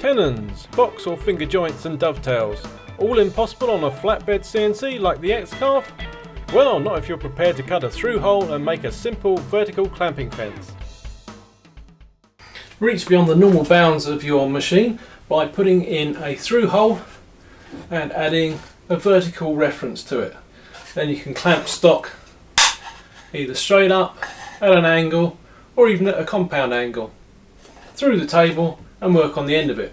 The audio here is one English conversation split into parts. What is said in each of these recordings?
tenons, box or finger joints and dovetails, all impossible on a flatbed CNC like the X-Carve? Well, not if you're prepared to cut a through hole and make a simple vertical clamping fence. Reach beyond the normal bounds of your machine by putting in a through hole and adding a vertical reference to it. Then you can clamp stock either straight up, at an angle, or even at a compound angle, through the table and work on the end of it.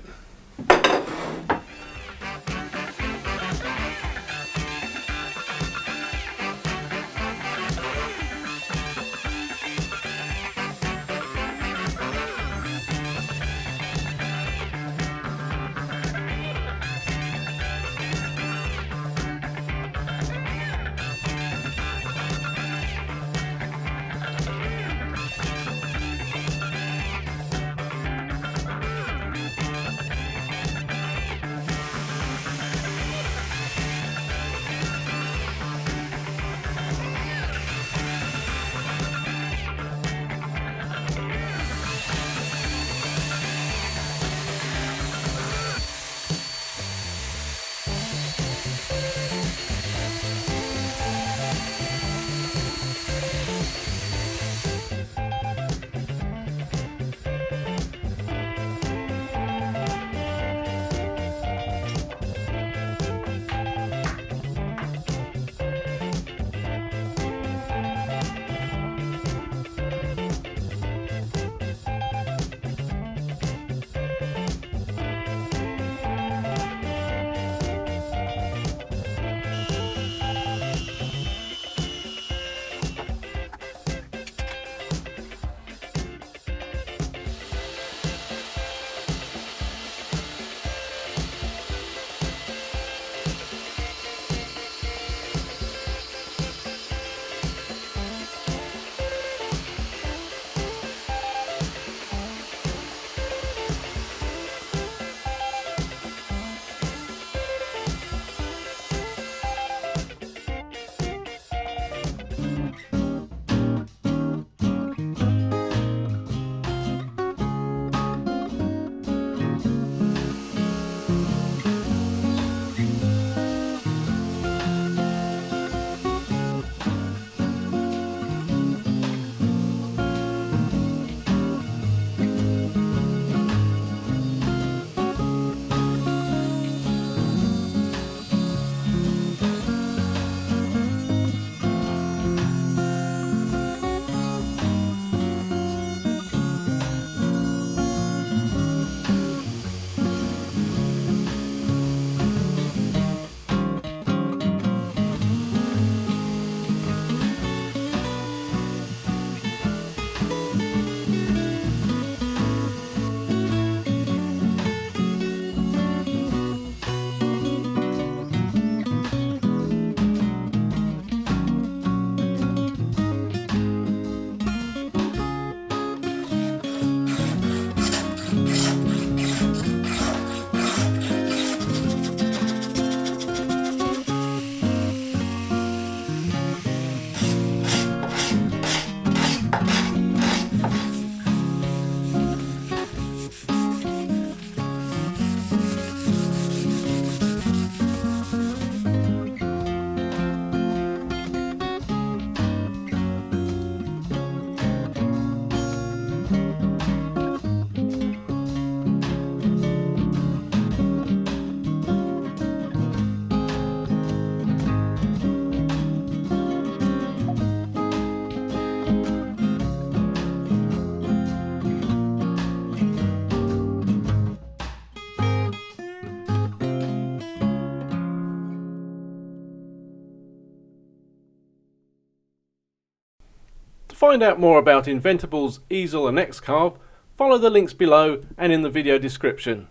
To find out more about Inventables, Easel and X-Carve, follow the links below and in the video description.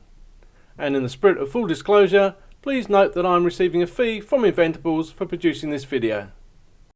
And in the spirit of full disclosure, please note that I am receiving a fee from Inventables for producing this video.